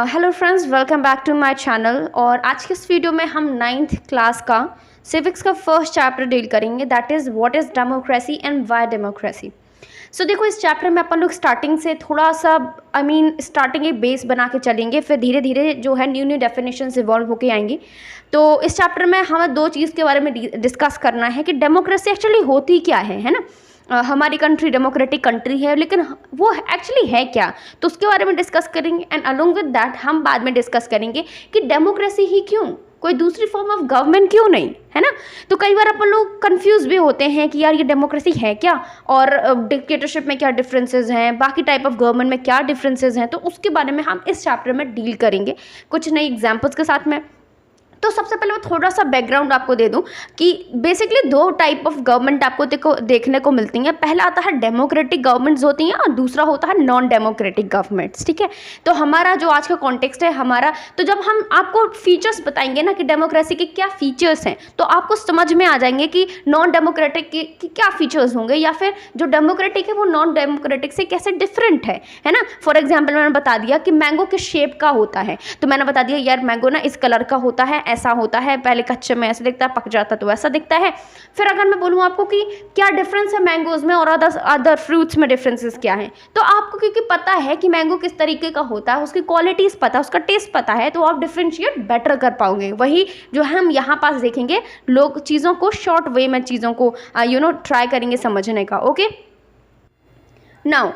Hello friends, welcome back to my channel. और आज के इस वीडियो में हम 9th क्लास का सिविक्स का फर्स्ट चैप्टर डील करेंगे, that is what is democracy and why democracy. So देखो, इस चैप्टर में अपन लोग स्टार्टिंग से थोड़ा सा स्टार्टिंग एक बेस बना के चलेंगे, फिर धीरे धीरे जो है न्यू डेफिनेशंस इवॉल्व होके आएंगी। तो इस चैप्टर में हमें दो चीज़ के बारे में डिस्कस करना है कि डेमोक्रेसी एक्चुअली होती क्या है ना। हमारी कंट्री डेमोक्रेटिक कंट्री है, लेकिन वो एक्चुअली है क्या, तो उसके बारे में डिस्कस करेंगे। एंड अलोंग विद दैट हम बाद में डिस्कस करेंगे कि डेमोक्रेसी ही क्यों, कोई दूसरी फॉर्म ऑफ गवर्नमेंट क्यों नहीं, है ना। तो कई बार अपन लोग कंफ्यूज भी होते हैं कि यार ये डेमोक्रेसी है क्या, और डिक्टेटरशिप में क्या डिफरेंसेस हैं, बाकी टाइप ऑफ गवर्नमेंट में क्या डिफरेंसेस हैं। तो उसके बारे में हम इस चैप्टर में डील करेंगे कुछ नई एग्जाम्पल्स के साथ में। तो सबसे पहले मैं थोड़ा सा बैकग्राउंड आपको दे दूं कि बेसिकली दो टाइप ऑफ गवर्नमेंट आपको देखने को मिलती हैं। पहला आता है डेमोक्रेटिक गवर्नमेंट्स होती हैं और दूसरा होता है नॉन डेमोक्रेटिक गवर्नमेंट्स, ठीक है। तो हमारा जो आज का कॉन्टेक्स्ट है हमारा, तो जब हम आपको फीचर्स बताएंगे ना कि डेमोक्रेसी के क्या फीचर्स हैं, तो आपको समझ में आ जाएंगे कि नॉन डेमोक्रेटिक के क्या फीचर्स होंगे, या फिर जो डेमोक्रेटिक है वो नॉन डेमोक्रेटिक से कैसे डिफरेंट है ना। फॉर एग्जाम्पल मैंने बता दिया कि मैंगो किस शेप का होता है, तो मैंने बता दिया यार मैंगो ना इस कलर का होता है, ऐसा होता है, पहले कच्चे में ऐसा दिखता है, पक जाता तो ऐसा दिखता है। फिर अगर मैं बोलूँ आपको कि क्या डिफरेंस है मैंगोज में और अदर फ्रूट्स में डिफरेंसेस क्या हैं, तो आपको क्योंकि पता है कि मैंगो किस तरीके का होता है, उसकी क्वालिटीज़ पता है, उसका टेस्ट पता है, तो आप डिफ्रेंशिएट बेटर कर पाओगे। वही जो है हम यहाँ पास देखेंगे, लोग चीज़ों को शॉर्ट वे में चीज़ों को ट्राई करेंगे समझने का। ओके, नाउ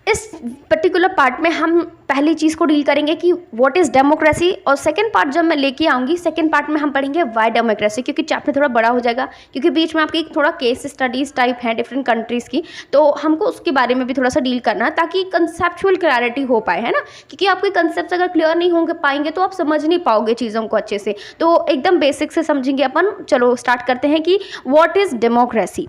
इस पर्टिकुलर पार्ट में हम पहली चीज़ को डील करेंगे कि व्हाट इज़ डेमोक्रेसी, और सेकंड पार्ट जब मैं लेके आऊँगी सेकंड पार्ट में हम पढ़ेंगे व्हाई डेमोक्रेसी, क्योंकि चैप्टर थोड़ा बड़ा हो जाएगा, क्योंकि बीच में आपकी थोड़ा केस स्टडीज़ टाइप है डिफरेंट कंट्रीज़ की, तो हमको उसके बारे में भी थोड़ा सा डील करना है ताकि कंसेप्चुअल क्लैरिटी हो पाए, है ना। क्योंकि आपके कंसेप्ट अगर क्लियर नहीं होंगे पाएंगे तो आप समझ नहीं पाओगे चीज़ों को अच्छे से। तो एकदम बेसिक से समझेंगे अपन। चलो स्टार्ट करते हैं कि व्हाट इज़ डेमोक्रेसी।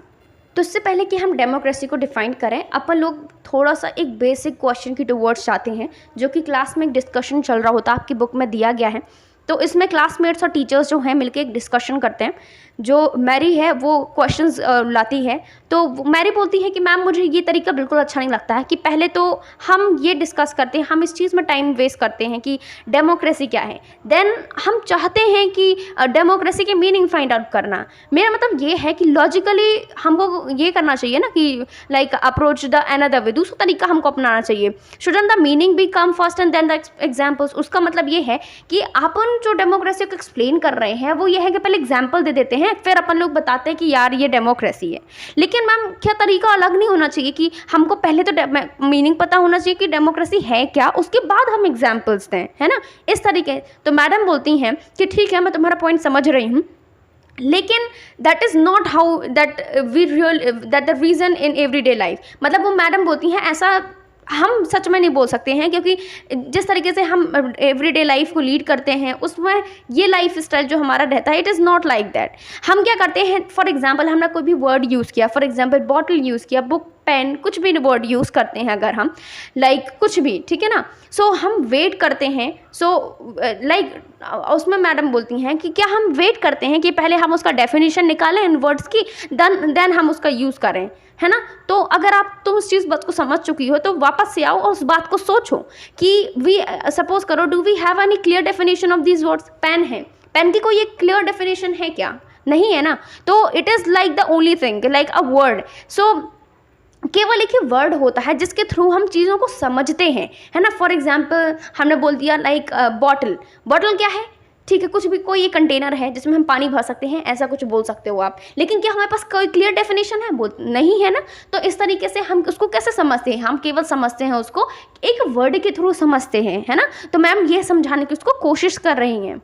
तो इससे पहले कि हम डेमोक्रेसी को डिफाइन करें, अपन लोग थोड़ा सा एक बेसिक क्वेश्चन की टुवर्ड्स जाते हैं, जो कि क्लास में एक डिस्कशन चल रहा होता है, आपकी बुक में दिया गया है। तो इसमें क्लासमेट्स और टीचर्स जो हैं मिलके एक डिस्कशन करते हैं। जो मैरी है वो क्वेश्चंस लाती है, तो मैरी बोलती है कि मैम मुझे ये तरीका बिल्कुल अच्छा नहीं लगता है कि पहले तो हम ये डिस्कस करते हैं, हम इस चीज़ में टाइम वेस्ट करते हैं कि डेमोक्रेसी क्या है, देन हम चाहते हैं कि डेमोक्रेसी के मीनिंग फाइंड आउट करना। मेरा मतलब ये है कि लॉजिकली हमको ये करना चाहिए ना कि like approach the another way, दूसरा तरीका हमको अपनाना चाहिए। Shouldn't the meaning be come first and then the examples. उसका मतलब ये है कि अपन जो डेमोक्रेसी को एक्सप्लेन कर रहे हैं वो ये है कि पहले एग्जाम्पल दे देते हैं, फिर अपन लोग बताते हैं कि यार ये डेमोक्रेसी है। लेकिन मैम क्या तरीका अलग नहीं होना चाहिए कि हमको पहले तो मीनिंग पता होना चाहिए कि डेमोक्रेसी है क्या, उसके बाद हम एग्जाम्पल्स दें, है ना, इस तरीके। तो मैडम बोलती हैं कि ठीक है मैं तुम्हारा पॉइंट समझ रही हूँ, लेकिन that is not how that the reason in everyday life. मतलब वो मैडम बोलती हैं ऐसा हम सच में नहीं बोल सकते हैं, क्योंकि जिस तरीके से हम एवरीडे लाइफ को लीड करते हैं उसमें ये लाइफ स्टाइल जो हमारा रहता है it is not like that. हम क्या करते हैं, फॉर एग्जांपल हमने कोई भी वर्ड यूज़ किया, फॉर एग्जांपल बॉटल यूज़ किया, बुक, पेन, कुछ भी वर्ड यूज़ करते हैं अगर हम लाइक कुछ भी, ठीक है ना। सो हम वेट करते हैं, सो लाइक उसमें मैडम बोलती हैं कि क्या हम वेट करते हैं कि पहले हम उसका डेफिनेशन निकालें इन वर्ड्स की, देन हम उसका यूज़ करें, है ना। तो अगर तुम उस चीज़ बात को समझ चुकी हो तो वापस से आओ और उस बात को सोचो कि वी सपोज करो, do we have any clear definition of these words. Pen है, पेन की कोई एक क्लियर डेफिनेशन है क्या, नहीं है ना। तो it is like the only thing like a word. So केवल एक ही वर्ड होता है जिसके थ्रू हम चीज़ों को समझते हैं, है ना। फॉर एग्जाम्पल हमने बोल दिया लाइक बॉटल। बॉटल क्या है, ठीक है, कुछ भी कोई एक कंटेनर है जिसमें हम पानी भर सकते हैं, ऐसा कुछ बोल सकते हो आप। लेकिन क्या हमारे पास कोई क्लियर डेफिनेशन है, बोल नहीं है ना। तो इस तरीके से हम उसको कैसे समझते हैं, हम केवल समझते हैं उसको एक वर्ड के थ्रू समझते हैं, है ना। तो मैम ये समझाने की उसको कोशिश कर रही हैं।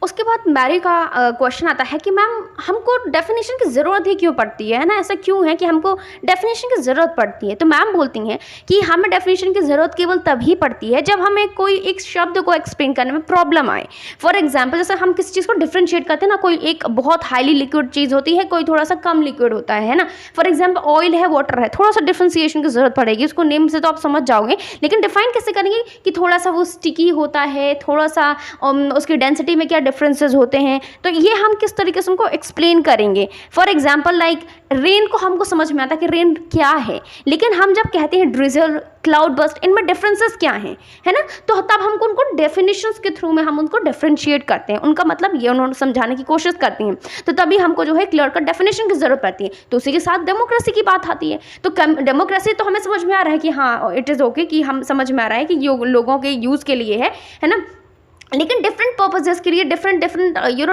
उसके बाद मैरी का क्वेश्चन आता है कि मैम हमको डेफिनेशन की ज़रूरत ही क्यों पड़ती है ना, ऐसा क्यों है कि हमको डेफिनेशन की ज़रूरत पड़ती है। तो मैम बोलती हैं कि हमें डेफिनेशन की ज़रूरत केवल तभी पड़ती है जब हमें कोई एक शब्द को एक्सप्लेन करने में प्रॉब्लम आए। फॉर एग्जांपल जैसे हम किसी चीज़ को डिफ्रेंशिएट करते हैं ना, कोई एक बहुत हाईली लिक्विड चीज़ होती है, कोई थोड़ा सा कम लिक्विड होता है ना। फॉर एग्जाम्पल ऑयल है, वाटर है, थोड़ा सा डिफ्रेंशिएशन की ज़रूरत पड़ेगी। उसको नेम से तो आप समझ जाओगे, लेकिन डिफाइन कैसे करेंगे कि थोड़ा सा वो स्टिकी होता है, थोड़ा सा उसकी डेंसिटी में क्या डिफरेंसेस होते हैं, तो ये हम किस तरीके से उनको एक्सप्लेन करेंगे। फॉर एग्जाम्पल लाइक रेन को हमको समझ में आता है कि रेन क्या है, लेकिन हम जब कहते हैं ड्रिजल, क्लाउड बस्ट, इनमें डिफरेंसेस क्या हैं, है ना, तो तब हमको उनको डेफिनेशंस के थ्रू में हम उनको डिफरेंशिएट करते हैं, उनका मतलब ये उन्होंने समझाने की कोशिश करती हैं, तो तभी हमको जो है क्लियर कट डेफिनेशन की जरूरत पड़ती है। तो उसी के साथ डेमोक्रेसी की बात आती है, तो डेमोक्रेसी तो हमें समझ में आ रहा है कि हाँ इट इज़ ओके, कि हम समझ में आ रहा है कि ये लोगों के यूज़ के लिए है ना, लेकिन डिफरेंट पर्पजेस के लिए different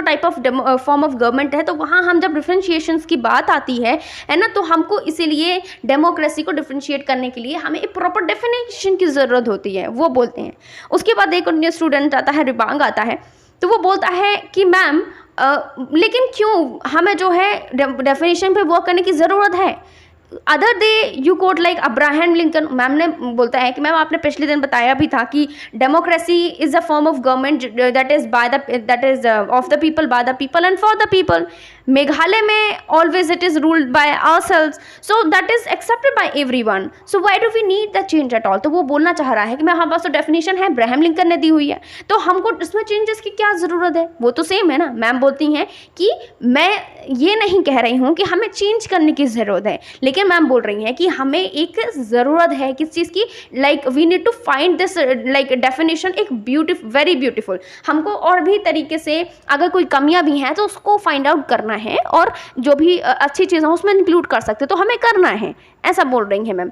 type of form of government है, तो वहाँ हम जब डिफरेंशिएशंस की बात आती है ना, तो हमको इसीलिए डेमोक्रेसी को डिफरेंशिएट करने के लिए हमें एक प्रॉपर डेफिनेशन की ज़रूरत होती है, वो बोलते हैं। उसके बाद एक अन्य स्टूडेंट आता है, रिबांग आता है, तो वो बोलता है कि मैम लेकिन क्यों हमें जो है डेफिनेशन पे वर्क करने की ज़रूरत है। Other day you quote like Abraham Lincoln, ma'am ने बोलता है कि मैम आपने पिछले दिन बताया भी था कि democracy is a form of government that is of the people, by the people and for the people. Meghalaya में always it is ruled by ourselves, so that is accepted by everyone, so why do we need the change at all. तो वो बोलना चाह रहा है कि मैं हमारे पास तो डेफिनेशन है, अब्राहम लिंकन ने दी हुई है, तो हमको इसमें चेंजेस की क्या ज़रूरत है, वो तो सेम है ना। मैम बोलती हैं कि मैं ये नहीं कह रही हूँ कि हमें चेंज करने की ज़रूरत है, लेकिन मैम बोल रही हैं कि हमें एक ज़रूरत है किस चीज़ की, like we need to find this like definition एक वेरी ब्यूटीफुल। हमको और भी तरीके से अगर कोई कमियां भी हैं तो उसको फाइंड आउट करना है, और जो भी अच्छी चीज़ें हैं उसमें इंक्लूड कर सकते, तो हमें करना है, ऐसा बोल रही हैं मैम।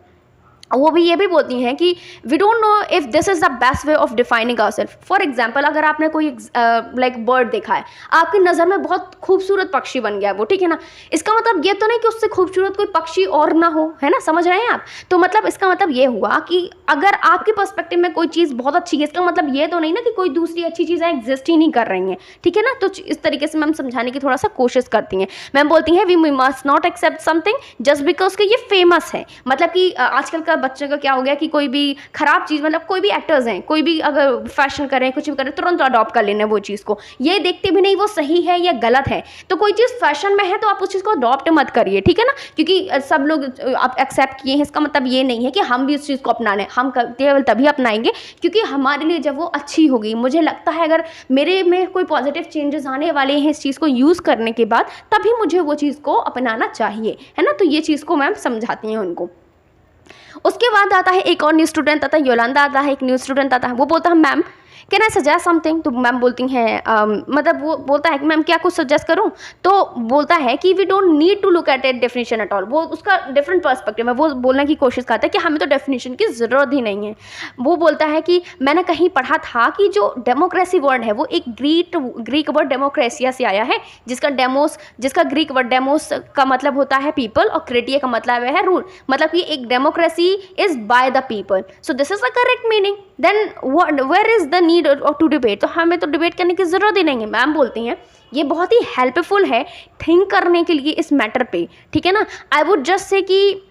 वो भी ये भी बोलती हैं कि we don't know if this is the best way of defining ourselves. For example अगर आपने कोई लाइक बर्ड देखा है, आपकी नज़र में बहुत खूबसूरत पक्षी बन गया वो, ठीक है ना, इसका मतलब ये तो नहीं कि उससे खूबसूरत कोई पक्षी और ना हो, है ना, समझ रहे हैं आप। तो मतलब इसका मतलब ये हुआ कि अगर आपके पर्सपेक्टिव में कोई चीज़ बहुत अच्छी है, इसका मतलब ये तो नहीं ना कि कोई दूसरी अच्छी चीज़ें एग्जिस्ट ही नहीं कर रही हैं, ठीक है ना। तो इस तरीके से मैम समझाने की थोड़ा सा कोशिश करती हैं। मैम बोलती हैं we must not accept something just because कि ये फेमस है। मतलब कि आजकल का बच्चे का क्या हो गया कि कोई भी खराब चीज़, मतलब कोई भी एक्टर्स हैं, कोई भी अगर फैशन करें, कुछ भी करें, तुरंत अडॉप्ट कर लेना वो चीज़ को, ये देखते भी नहीं वो सही है या गलत है। तो कोई चीज़ फैशन में है तो आप उस चीज़ को अडॉप्ट मत करिए, ठीक है ना, क्योंकि सब लोग आप एक्सेप्ट किए हैं, इसका मतलब ये नहीं है कि हम भी उस चीज़ को अपना लें। हम केवल तभी अपनाएंगे क्योंकि हमारे लिए जब वो अच्छी होगी। मुझे लगता है अगर मेरे में कोई पॉजिटिव चेंजेस आने वाले हैं इस चीज़ को यूज़ करने के बाद, तभी मुझे वो चीज़ को अपनाना चाहिए, है ना। तो ये चीज़ को मैम समझाती हैं उनको। उसके बाद आता है एक और न्यू स्टूडेंट आता है, योलंदा आता है, एक न्यू स्टूडेंट आता है, वो बोलता है ma'am can I suggest something. तो मैम बोलती हैं मतलब वो बोलता है कि मैम क्या कुछ सजेस्ट करूं, तो बोलता है कि we don't need to look at a definition at all. वो उसका डिफरेंट पर्सपेक्टिव है, वो बोलने की कोशिश करता है कि हमें तो डेफिनेशन की ज़रूरत ही नहीं है। वो बोलता है कि मैंने कहीं पढ़ा था कि जो डेमोक्रेसी वर्ड है वो एक ग्रीक वर्ड डेमोक्रेसिया से आया है, जिसका ग्रीक वर्ड डेमोस का मतलब होता है पीपल और क्रेटिया का मतलब है रूल, मतलब कि एक democracy is by the people, so this is the correct meaning. Then where is the need to debate, तो हमें तो डिबेट करने की ज़रूरत ही नहीं है। मैम बोलती हैं ये बहुत ही हेल्पफुल है थिंक करने के लिए इस मैटर पे, ठीक है ना। आई वुड जस्ट से कि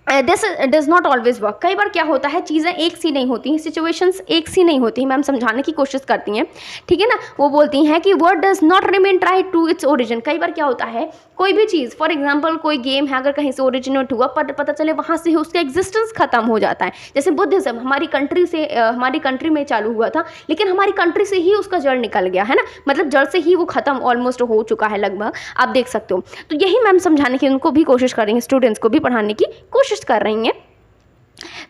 this does not always work. कई बार क्या होता है चीज़ें एक सी नहीं होती हैं, सिचुएशंस एक सी नहीं होती, मैम समझाने की कोशिश करती हैं, ठीक है ना। वो बोलती हैं कि word does not remain true to its origin. कई बार क्या होता है कोई भी चीज़, फॉर एग्जांपल कोई गेम है, अगर कहीं से ओरिजिनेट हुआ पर पता चले वहाँ से उसका एग्जिस्टेंस खत्म हो जाता है। जैसे बुद्धिज्म हमारी कंट्री में चालू हुआ था, लेकिन हमारी कंट्री से ही उसका जड़ निकल गया, है ना, मतलब जड़ से ही वो खत्म ऑलमोस्ट हो चुका है लगभग, आप देख सकते हो। तो यही मैम समझाने की उनको भी कोशिश कर रही हैं, स्टूडेंट्स को भी पढ़ाने की कोशिश कर रही हैं।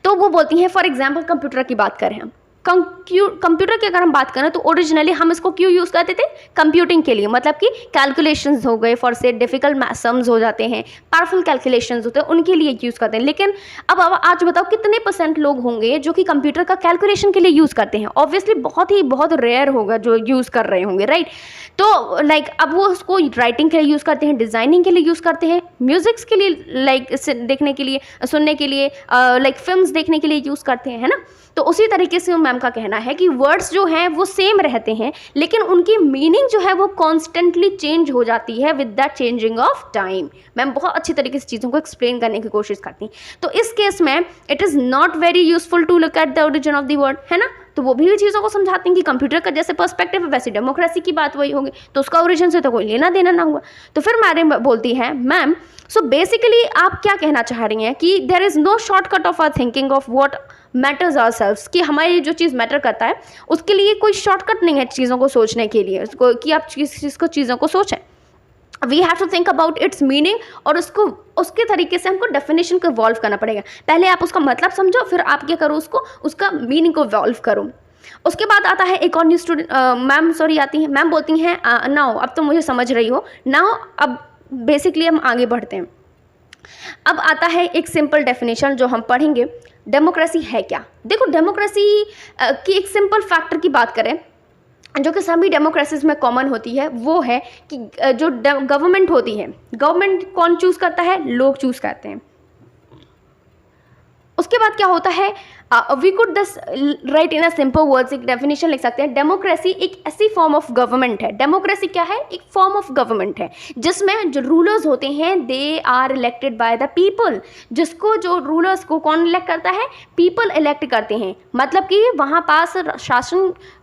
तो वो बोलती हैं फॉर एग्जांपल कंप्यूटर की बात करें हम, कंप्यूटर की अगर हम बात करें तो ओरिजिनली हम इसको क्यों यूज़ करते थे, कंप्यूटिंग के लिए, मतलब कि कैलकुलेशंस हो गए, फॉर से डिफिकल्ट सम्स हो जाते हैं, पावरफुल कैलकुलेशंस होते हैं, उनके लिए यूज़ करते हैं। लेकिन अब आज बताओ कितने % लोग होंगे जो कि कंप्यूटर का कैलकुलेशन के लिए यूज़ करते हैं। ऑब्वियसली बहुत रेयर होगा जो यूज़ कर रहे होंगे, राइट। तो लाइक अब वो उसको राइटिंग के लिए यूज़ करते हैं, डिज़ाइनिंग के लिए यूज़ करते हैं, म्यूज़िक्स के लिए, लाइक देखने के लिए, सुनने के लिए, लाइक फिल्म्स देखने के लिए यूज़ करते हैं, है ना। तो उसी तरीके से मैम का कहना है कि वर्ड्स जो हैं वो सेम रहते हैं, लेकिन उनकी मीनिंग जो है वो कॉन्स्टेंटली चेंज हो जाती है with that changing of time. Ma'am बहुत अच्छी तरीके से चीज़ों को एक्सप्लेन करने की कोशिश करती हैं। तो इस केस में it is not very useful to look at the origin of the word, है ना। तो वो भी चीज़ों को समझाते हैं कि कंप्यूटर का जैसे पर्सपेक्टिव है वैसे डेमोक्रेसी की बात वही होगी, तो उसका ओरिजिन से तो कोई लेना देना ना हुआ। तो फिर मैडम बोलती है सो बेसिकली आप क्या कहना चाह रही हैं कि there is no shortcut of our thinking of what matters ourselves, कि हमारी जो चीज़ मैटर करता है उसके लिए कोई शॉर्टकट नहीं है चीज़ों को सोचने के लिए, उसको कि आप चीज़ों को सोचें। We have to think about its meaning, और उसको उसके तरीके से हमको डेफिनेशन को इवॉल्व करना पड़ेगा। पहले आप उसका मतलब समझो, फिर आप क्या करो, उसका मीनिंग को इवॉल्व करो। उसके बाद आता है एक और न्यू स्टूडेंट, मैम सॉरी आती हैं, मैम बोलती हैं नाउ, अब तो मुझे समझ रही हो नाउ। अब बेसिकली हम आगे बढ़ते हैं। अब आता है एक सिंपल डेफिनेशन जो हम पढ़ेंगे, डेमोक्रेसी है क्या। देखो डेमोक्रेसी की एक सिंपल फैक्टर की बात करें जो कि सभी डेमोक्रेसीज में कॉमन होती है, वो है कि जो गवर्नमेंट होती है, गवर्नमेंट कौन चूज़ करता है, लोग चूज़ करते हैं। उसके बाद क्या होता है, वी कुड दस right in a simple words, एक डेफिनेशन लिख सकते हैं, डेमोक्रेसी एक ऐसी फॉर्म ऑफ गवर्नमेंट है। डेमोक्रेसी क्या है, एक फॉर्म ऑफ गवर्नमेंट है जिसमें जो रूलर्स होते हैं they are elected by the people. जिसको जो रूलर्स को कौन इलेक्ट करता है, पीपल इलेक्ट करते हैं। मतलब कि वहाँ पास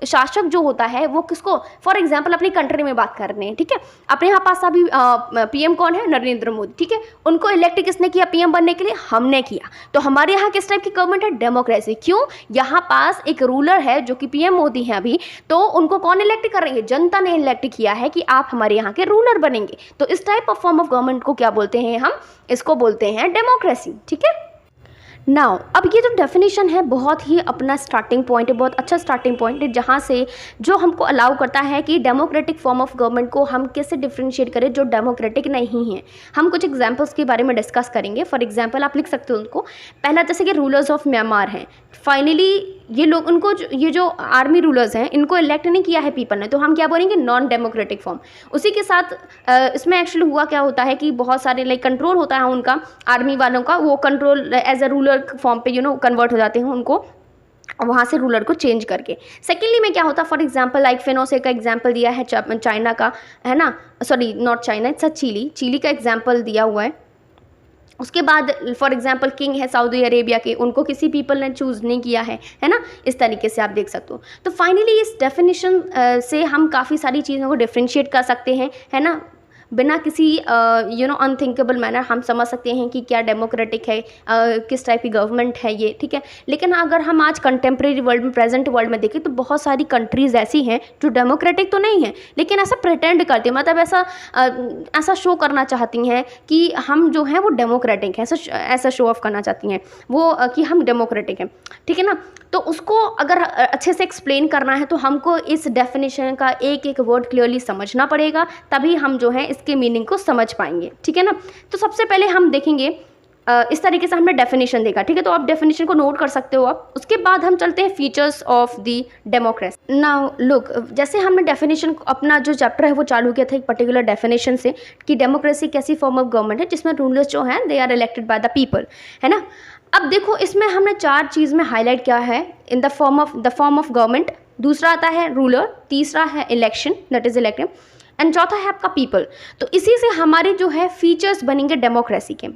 शासक जो होता है वो किसको, फॉर एग्जाम्पल अपनी कंट्री में बात कर रहे हैं, ठीक है, अपने यहाँ पास अभी पीएम कौन है, नरेंद्र मोदी, ठीक है, उनको इलेक्ट किसने किया पीएम बनने के लिए, हमने किया। तो हमारे यहाँ किस टाइप की गवर्नमेंट है, डेमोक्रेसी। क्यों, यहाँ पास एक रूलर है जो कि पीएम मोदी है अभी, तो उनको कौन इलेक्ट करेंगे, जनता ने इलेक्ट किया है कि आप हमारे यहाँ के रूलर बनेंगे। तो इस type of form of government को क्या बोलते हैं, हम इसको बोलते हैं डेमोक्रेसी, ठीक है। नाउ अब ये जो डेफिनेशन है बहुत ही अपना स्टार्टिंग पॉइंट है, बहुत अच्छा स्टार्टिंग पॉइंट है, जहाँ से जो हमको अलाउ करता है कि डेमोक्रेटिक फॉर्म ऑफ गवर्नमेंट को हम कैसे डिफ्रेंशिएट करें जो डेमोक्रेटिक नहीं है। हम कुछ एग्जांपल्स के बारे में डिस्कस करेंगे। फॉर एग्जांपल आप लिख सकते हो उनको, पहला जैसे कि रूलर्स ऑफ म्यांमार हैं, फाइनली ये लोग उनको ये जो आर्मी रूलर्स हैं इनको इलेक्ट नहीं किया है पीपल ने, तो हम क्या बोलेंगे, नॉन डेमोक्रेटिक फॉर्म। उसी के साथ इसमें एक्चुअली हुआ क्या होता है कि बहुत सारे लाइक कंट्रोल होता है उनका, आर्मी वालों का, वो control as a ruler form पे कन्वर्ट हो जाते हैं उनको, वहाँ से रूलर को चेंज करके। सेकेंडली में क्या होता है, फॉर एग्जांपल लाइक फेनोसे का एग्जांपल दिया है चाइना का, है ना, sorry not China, it's Chile का एग्जांपल दिया हुआ है। उसके बाद फॉर एग्जांपल किंग है सऊदी अरेबिया के, उनको किसी पीपल ने चूज़ नहीं किया है ना, इस तरीके से आप देख सकते हो। तो फाइनली इस डेफिनेशन से हम काफ़ी सारी चीज़ों को डिफ्रेंशिएट कर सकते हैं, है ना, बिना किसी अनथिंकेबल मैनर हम समझ सकते हैं कि क्या डेमोक्रेटिक है, किस टाइप की गवर्नमेंट है ये, ठीक है। लेकिन अगर हम आज कंटेम्प्रेरी वर्ल्ड में, प्रेजेंट वर्ल्ड में देखें तो बहुत सारी कंट्रीज़ ऐसी हैं जो डेमोक्रेटिक तो नहीं है लेकिन ऐसा प्रिटेंड करती हैं, मतलब ऐसा शो करना चाहती हैं कि हम जो हैं वो डेमोक्रेटिक हैं, ऐसा शो ऑफ करना चाहती हैं वो कि हम डेमोक्रेटिक हैं, ठीक है ना। तो उसको अगर अच्छे से एक्सप्लेन करना है तो हमको इस डेफिनेशन का एक एक वर्ड क्लियरली समझना पड़ेगा, तभी हम जो है इसके मीनिंग को समझ पाएंगे, ठीक है ना। तो सबसे पहले हम देखेंगे इस तरीके से हमने डेफिनेशन देखा, ठीक है, तो आप डेफिनेशन को नोट कर सकते हो आप। उसके बाद हम चलते हैं features of the democracy. Now look, जैसे हमने डेफिनेशन अपना जो चैप्टर है वो चालू किया था एक पर्टिकुलर डेफिनेशन से कि डेमोक्रेसी कैसी फॉर्म ऑफ गवर्नमेंट है जिसमें रूलर्स जो हैं they are elected by the people, है ना। अब देखो इसमें हमने 4 चीज़ में हाईलाइट किया है, in the form of government, दूसरा आता है रूलर, तीसरा है election that is elected, and चौथा है आपका पीपल। तो इसी से हमारे जो है फीचर्स बनेंगे डेमोक्रेसी के।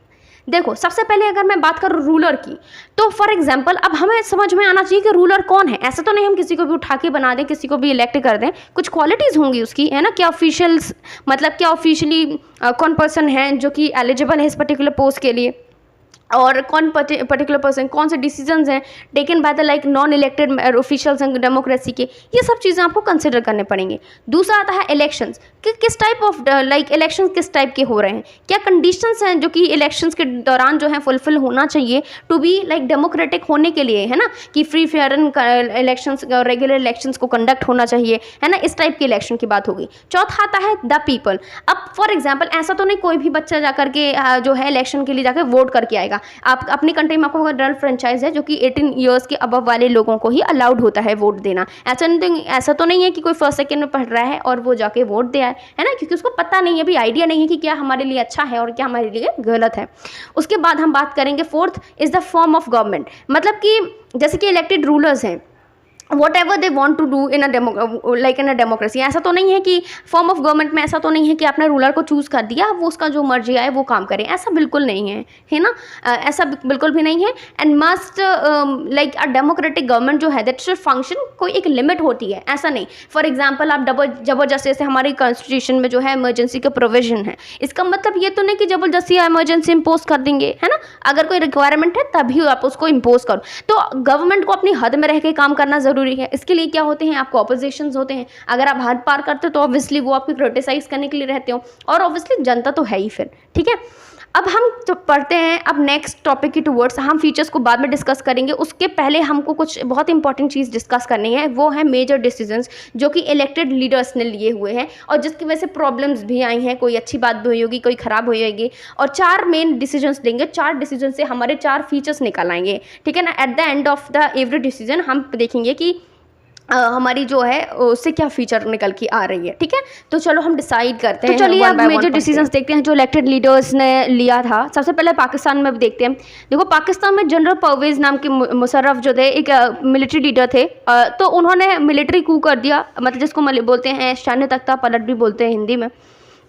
देखो सबसे पहले अगर मैं बात करूँ रूलर की, तो फॉर एग्जांपल अब हमें समझ में आना चाहिए कि रूलर कौन है। ऐसा तो नहीं हम किसी को भी उठा के बना दें, किसी को भी इलेक्ट कर दें, कुछ क्वालिटीज़ होंगी उसकी, है ना। क्या ऑफिशियल्स, मतलब क्या ऑफिशियली कौन पर्सन है जो कि एलिजिबल है इस पर्टिकुलर पोस्ट के लिए, और कौन पर्टिकुलर पर्सन, कौन से डिसीजंस हैं taken by the like non elected officials and democracy के, ये सब चीज़ें आपको कंसिडर करने पड़ेंगे। दूसरा आता है इलेक्शंस, कि किस टाइप ऑफ लाइक इलेक्शन किस टाइप के हो रहे हैं, क्या कंडीशंस हैं जो कि इलेक्शंस के दौरान जो है फुलफिल होना चाहिए टू बी लाइक डेमोक्रेटिक होने के लिए, है ना, कि free fair and elections, regular elections को कंडक्ट होना चाहिए, है ना, इस टाइप के इलेक्शन की बात होगी। चौथा आता है द पीपल। अब फॉर एग्जाम्पल ऐसा तो नहीं कोई भी बच्चा जाकर के जो है इलेक्शन के लिए जाकर वोट करके आएगा। आप अपनी कंट्री में आपको अडल्ट फ्रेंचाइज है जो कि 18 ईयर्स के अबव वाले लोगों को ही अलाउड होता है वोट देना। ऐसा तो नहीं है कि कोई फर्स्ट सेकंड में पढ़ रहा है और वो जाके वोट दे आए, है ना, क्योंकि उसको पता नहीं है, अभी आइडिया नहीं है कि क्या हमारे लिए अच्छा है और क्या हमारे लिए गलत है। उसके बाद हम बात करेंगे fourth is the form of government, मतलब कि जैसे कि इलेक्टेड रूलर्स हैं, whatever they want to do in a democracy. ऐसा तो नहीं है कि फॉर्म ऑफ गवर्नमेंट में ऐसा तो नहीं है कि आपने रूलर को चूज़ कर दिया, वो उसका जो मर्जी आए वो काम करें, ऐसा बिल्कुल नहीं है ना। ऐसा बिल्कुल भी नहीं है। And must like a democratic government जो है दैट शुड फंक्शन, कोई एक लिमिट होती है, ऐसा नहीं। फॉर एग्जाम्पल आप जबरदस्ती से, हमारी कॉन्स्टिट्यूशन में जो है इमरजेंसी का प्रोविजन है, इसका मतलब ये तो नहीं कि जबरदस्ती इमरजेंसी इम्पोज कर देंगे, है ना। अगर कोई रिक्वायरमेंट है तभी आप उसको इम्पोज करो। तो गवर्नमेंट को अपनी हद में रह के काम करना जरूरी है। इसके लिए क्या होते हैं, आपको ऑपोजिशंस होते हैं। अगर आप हद पार करते हो तो ऑब्वियसली वो आपको क्रिटिसाइज करने के लिए रहते हो, और ऑब्वियसली जनता तो है ही फिर, ठीक है। अब हम तो पढ़ते हैं अब नेक्स्ट टॉपिक की टूवर्ड्स। हम फीचर्स को बाद में डिस्कस करेंगे, उसके पहले हमको कुछ बहुत इंपॉर्टेंट चीज़ डिस्कस करनी है, वो है मेजर डिसीजंस जो कि इलेक्टेड लीडर्स ने लिए हुए हैं और जिसकी वजह से प्रॉब्लम्स भी आई हैं। कोई अच्छी बात भी हुई होगी, कोई ख़राब हुई होगी, और 4 मेन डिसीजंस लेंगे। 4 डिसीजन से हमारे 4 फीचर्स निकल आएंगे, ठीक है ना। At the end of the every decision हम देखेंगे कि हमारी जो है उससे क्या फीचर निकल के आ रही है, ठीक है। तो चलो हम डिसाइड करते हैं। तो चलिए अब मेजर डिसीजंस देखते हैं जो इलेक्टेड लीडर्स ने लिया था। सबसे पहले पाकिस्तान में देखते हैं। देखो, पाकिस्तान में जनरल परवेज नाम के मुशर्रफ जो थे, एक मिलिट्री लीडर थे। तो उन्होंने मिलिट्री कू कर दिया, मतलब जिसको बोलते हैं सैन्य तख्ता पलट भी बोलते हैं हिंदी में।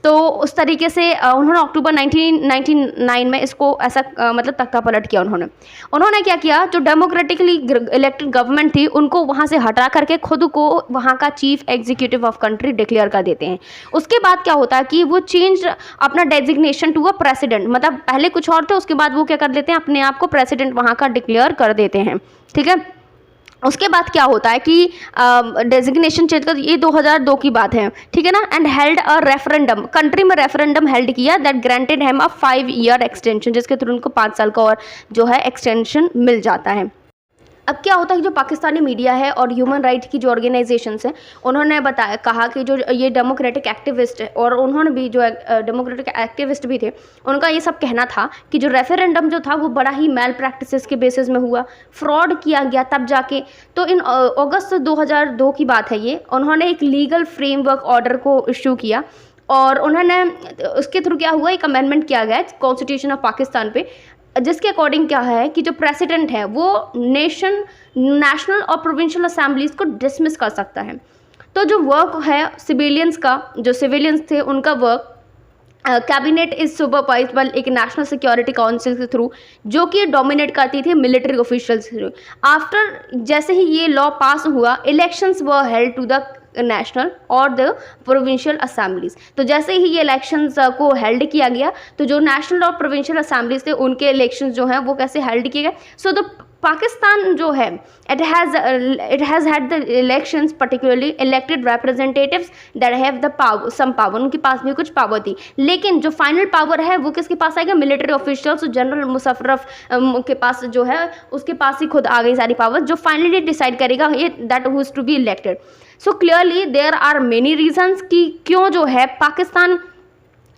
तो उस तरीके से उन्होंने अक्टूबर 1999 में इसको ऐसा मतलब तख्ता पलट किया। उन्होंने क्या किया, जो डेमोक्रेटिकली इलेक्टेड गवर्नमेंट थी उनको वहाँ से हटा करके खुद को वहाँ का chief executive of country declare कर देते हैं। उसके बाद क्या होता है कि वो चेंज अपना डेजिग्नेशन टू अ प्रेसिडेंट, मतलब पहले कुछ और थे, उसके बाद वो क्या कर देते हैं, अपने आप को प्रेसिडेंट वहाँ का डिक्लेयर कर देते हैं, ठीक है। उसके बाद क्या होता है कि डेजिग्नेशन चेंज कर, ये 2002 की बात है, ठीक है ना। And held a referendum, country में रेफरेंडम हेल्ड किया that granted him a 5 year extension, जिसके थ्रू उनको 5 साल का और जो है एक्सटेंशन मिल जाता है। अब क्या होता है कि जो पाकिस्तानी मीडिया है और ह्यूमन राइट की जो ऑर्गेनाइजेशंस हैं, उन्होंने कहा कि जो ये डेमोक्रेटिक एक्टिविस्ट है, और उन्होंने भी जो डेमोक्रेटिक एक्टिविस्ट भी थे, उनका ये सब कहना था कि जो रेफरेंडम जो था वो बड़ा ही मैल प्रैक्टिसेस के बेसिस में हुआ, फ्रॉड किया गया तब जाके। तो इन अगस्त 2002 की बात है ये, उन्होंने एक लीगल फ्रेमवर्क ऑर्डर को इशू किया, और उन्होंने उसके थ्रू क्या हुआ, एक अमेंडमेंट किया गया कॉन्स्टिट्यूशन ऑफ पाकिस्तान पे, जिसके अकॉर्डिंग क्या है कि जो प्रेसिडेंट है वो नेशनल और प्रोविंशियल असेंबलीज को डिसमिस कर सकता है। तो जो वर्क है सिविलियंस का, जो सिविलियंस थे उनका work cabinet is supervised by एक नेशनल सिक्योरिटी काउंसिल के थ्रू, जो कि डोमिनेट करती थी मिलिट्री ऑफिशियल्स के थ्रू। आफ्टर जैसे ही ये लॉ पास हुआ, elections were held to the national और द प्रोविंशियल असेंबलीज। तो जैसे ही ये इलेक्शंस को हेल्ड किया गया, तो जो नेशनल और प्रोविंशियल असेंबलीज थे उनके इलेक्शंस जो हैं वो कैसे हेल्ड किए गए। सो द पाकिस्तान जो है it has had the elections particularly elected representatives that have the power, some power, उनके पास भी कुछ पावर थी, लेकिन जो फाइनल पावर है वो किसके पास आएगा, मिलिट्री ऑफिशियल्स। जनरल मुशर्रफ के पास जो है उसके पास ही खुद आ गई सारी पावर, जो फाइनली डिसाइड करेगा ये that who is to be elected. So clearly there are many reasons कि क्यों जो है Pakistan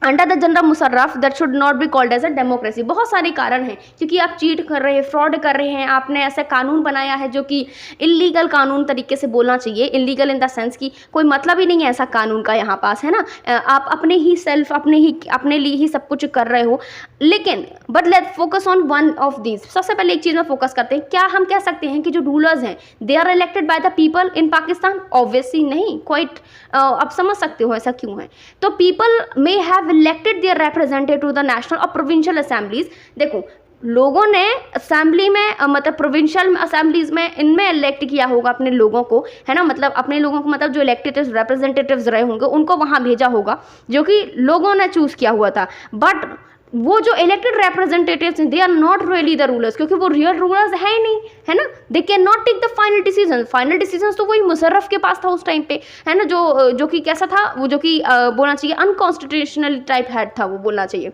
under the general Musharraf that should not be called as a democracy. बहुत सारे कारण हैं, क्योंकि आप चीट कर रहे हैं, फ्रॉड कर रहे हैं, आपने ऐसा कानून बनाया है जो कि इलीगल कानून तरीके से बोलना चाहिए, इलीगल इन द सेंस कि कोई मतलब ही नहीं है ऐसा कानून का यहाँ पास, है ना। आप अपने ही सेल्फ अपने लिए ही सब कुछ कर रहे हो। लेकिन but let focus on one of these. सबसे पहले एक चीज़ में फोकस करते हैं, क्या हम कह सकते हैं कि जो रूलर्स हैं they are elected by the people in Pakistan? Obviously नहीं, क्वाइट आप समझ सकते हो ऐसा क्यों है। तो people may have elected their representative to the national और प्रोविंशियल असेंबलीज। देखो, लोगों ने असेंबली में मतलब प्रोविंशियल असेंबलीज में इनमें इलेक्ट किया होगा अपने लोगों को, है ना। मतलब अपने लोगों को, मतलब जो इलेक्टेड रिप्रेजेंटेटिव्स रहे होंगे उनको वहाँ भेजा होगा, जो कि लोगों ने चूज़ किया हुआ था। बट वो जो इलेक्टेड रिप्रेजेंटेटिव्स हैं they are not really the rulers, क्योंकि वो रियल रूलर्स है ही नहीं, है ना। They can not take the final decision. Final decision तो वही मुशर्रफ के पास था उस टाइम पे, है ना, जो कि कैसा था वो, जो कि बोलना चाहिए अनकॉन्स्टिट्यूशनल टाइप हेड था वो, बोलना चाहिए।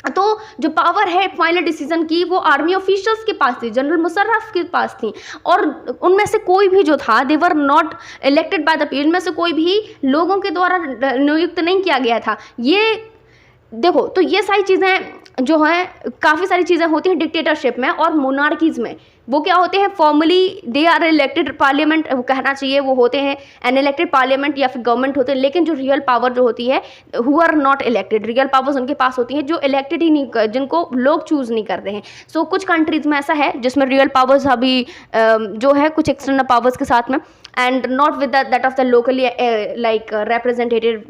तो जो पावर है फाइनल डिसीजन की वो आर्मी ऑफिशियल्स के पास थी, जनरल मुशर्रफ के पास थी, और उनमें से कोई भी जो था they were not elected by the people, इनमें से कोई भी लोगों के द्वारा नियुक्त नहीं किया गया था। ये देखो, तो ये सारी चीज़ें जो है काफ़ी सारी चीज़ें होती हैं डिक्टेटरशिप में और मोनार्कीज़ में। वो क्या होते हैं, formally they are elected parliament कहना चाहिए, वो होते हैं एन इलेक्टेड पार्लियामेंट या फिर गवर्नमेंट होते हैं, लेकिन जो रियल पावर जो होती है who are not elected, real powers उनके पास होती हैं जो इलेक्टेड ही नहीं, जिनको लोग चूज़ नहीं करते हैं। सो कुछ कंट्रीज़ में ऐसा है जिसमें रियल पावर्स अभी जो है कुछ एक्सटर्नल पावर्स के साथ में, and not with that of the locally like representative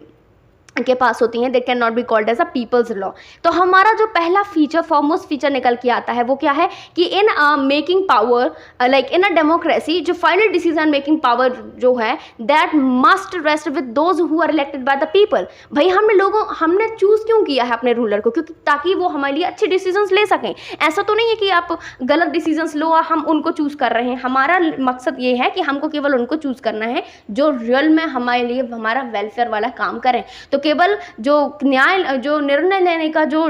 के पास होती हैं, they can not be called as a people's law. तो हमारा जो पहला फीचर, फॉरमोस्ट फीचर निकल के आता है वो क्या है कि in making power, like in a democracy, जो फाइनल डिसीजन मेकिंग पावर जो है that must rest with those who are elected by the people. भाई हमने चूज़ क्यों किया है अपने रूलर को, क्योंकि ताकि वो हमारे लिए अच्छे डिसीजंस ले सकें। ऐसा तो नहीं है कि आप गलत डिसीजंस लो और हम उनको चूज़ कर रहे हैं। हमारा मकसद ये है कि हमको केवल उनको चूज़ करना है जो रियल में हमारे लिए हमारा वेलफेयर वाला काम करें। तो केवल जो न्याय, जो निर्णय लेने का जो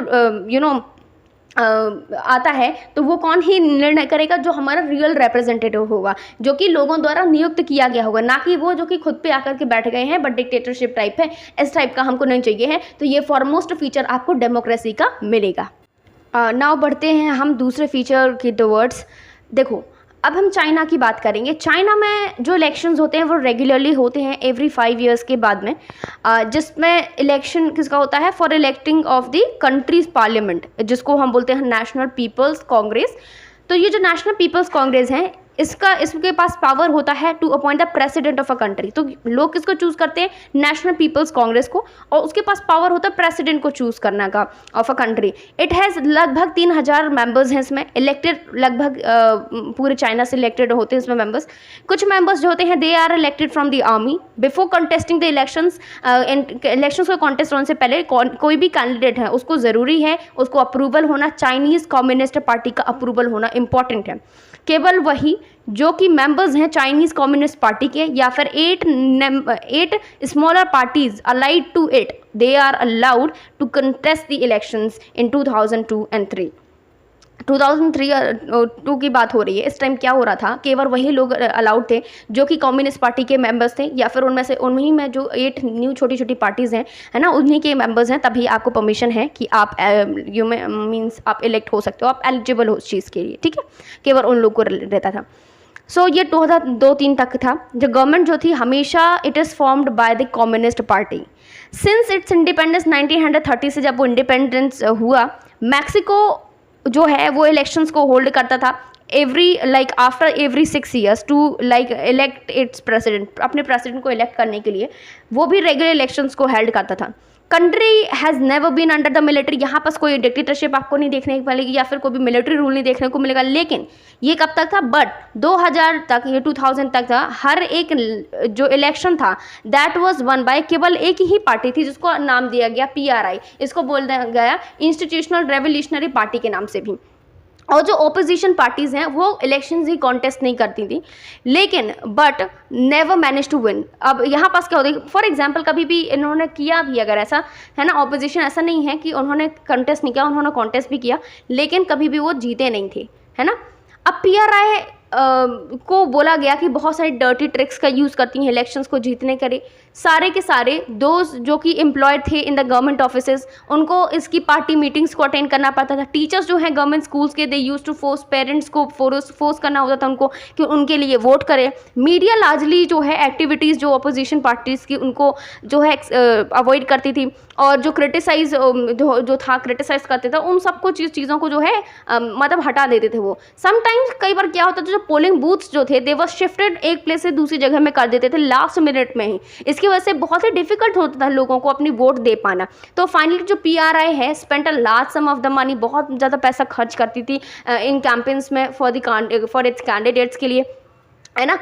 आता है, तो वो कौन ही निर्णय करेगा, जो हमारा रियल रिप्रेजेंटेटिव होगा, जो कि लोगों द्वारा नियुक्त किया गया होगा, ना कि वो जो कि खुद पे आकर के बैठ गए हैं बट डिक्टेटरशिप टाइप है, इस टाइप का हमको नहीं चाहिए है। तो ये फॉरमोस्ट फीचर आपको डेमोक्रेसी का मिलेगा। नाउ बढ़ते हैं हम दूसरे फीचर की टुवर्ड्स। देखो, अब हम चाइना की बात करेंगे। चाइना में जो इलेक्शंस होते हैं वो रेगुलरली होते हैं एवरी 5 ईयर्स के बाद में, जिसमें इलेक्शन किसका होता है, for electing of the countries parliament, जिसको हम बोलते हैं नेशनल पीपल्स कांग्रेस। तो ये जो नेशनल पीपल्स कांग्रेस है, इसके पास पावर होता है to appoint the president of a country. तो लोग किसको चूज़ करते हैं, नेशनल पीपल्स कांग्रेस को, और उसके पास पावर होता है प्रेसिडेंट को चूज़ करने का of a country. It has लगभग 3000 मेंबर्स हैं इसमें, इलेक्टेड लगभग पूरे चाइना से इलेक्टेड होते हैं इसमें मेंबर्स। कुछ मेंबर्स जो होते हैं they are elected from the army before contesting the elections. Elections को कॉन्टेस्ट होने से पहले कोई भी कैंडिडेट है उसको ज़रूरी है उसको अप्रूवल होना, चाइनीज़ कम्युनिस्ट पार्टी का अप्रूवल होना इंपॉर्टेंट है। केवल वही जो कि मेंबर्स हैं चाइनीज़ कम्युनिस्ट पार्टी के, या फिर 8 smaller parties allied to it, they are allowed to contest the elections in 2002 and 2003। 2003-2 की बात हो रही है। इस टाइम क्या हो रहा था, केवल वही लोग अलाउड थे जो कि कम्युनिस्ट पार्टी के मेंबर्स थे, या फिर उन्हीं में जो 8 न्यू छोटी छोटी पार्टीज़ हैं, है ना, उन्हीं के मेंबर्स हैं, तभी आपको परमिशन है कि आप मीन्स आप इलेक्ट हो सकते हो, आप एलिजिबल हो उस चीज़ के लिए, ठीक है। केवल उन लोग को रहता था। सो ये 2002-3 तक था। जो गवर्नमेंट जो थी हमेशा it is formed by the communist party. Since it's independence 1930 से, जब वो इंडिपेंडेंस हुआ, मैक्सिको जो है वो इलेक्शंस को होल्ड करता था after every 6 years to elect its president, अपने प्रेसिडेंट को इलेक्ट करने के लिए वो भी रेगुलर इलेक्शंस को हेल्ड करता था। Country has never been under the military. यहाँ पास कोई डिक्टेटरशिप आपको नहीं देखने को मिलेगी या फिर कोई भी मिलिट्री रूल नहीं देखने को मिलेगा। लेकिन ये कब तक था, बट 2000 तक, ये 2000 तक था, हर एक जो इलेक्शन था दैट वाज वन बाय, केवल एक ही पार्टी थी जिसको नाम दिया गया PRI। इसको बोल दिया गया इंस्टीट्यूशनल रेवोल्यूशनरी पार्टी के नाम से भी। और जो ओपोजिशन पार्टीज़ हैं वो इलेक्शंस ही कॉन्टेस्ट नहीं करती थी, लेकिन but never manage to win. अब यहाँ पास क्या होता है, फॉर एग्जांपल कभी भी इन्होंने किया भी अगर ऐसा है ना, ओपोजिशन ऐसा नहीं है कि उन्होंने कॉन्टेस्ट नहीं किया, उन्होंने कॉन्टेस्ट भी किया लेकिन कभी भी वो जीते नहीं थे, है ना। अब PRI को बोला गया कि बहुत सारी डर्टी ट्रिक्स का यूज़ करती हैं इलेक्शंस को जीतने के सारे के सारे दोस्त जो कि एम्प्लॉयड थे इन द गवर्नमेंट ऑफिसेज, उनको इसकी पार्टी मीटिंग्स को अटेंड करना पड़ता था। टीचर्स जो हैं गवर्नमेंट स्कूल्स के, दे यूज टू फोर्स पेरेंट्स को फोर्स करना होता था उनको कि उनके लिए वोट करें। मीडिया लार्जली जो है एक्टिविटीज़ जो अपोजिशन पार्टीज़ की उनको जो है अवॉइड करती थी, और जो क्रिटिसाइज जो था क्रिटिसाइज करते थे उन सबको चीज़ों को जो है मतलब हटा देते थे वो। समटाइम्स कई बार क्या होता था, जो पोलिंग बूथ्स जो थे दे वर शिफ्टेड एक प्लेस से दूसरी जगह में कर देते थे लास्ट मिनट में ही। इसकी वजह से बहुत ही डिफिकल्ट होता था लोगों को अपनी वोट दे पाना। तो फाइनली जो PRI है spent a large some of the money, बहुत ज़्यादा पैसा खर्च करती थी इन कैंपेन्स में फॉर इट्स कैंडिडेट्स के लिए, है ना।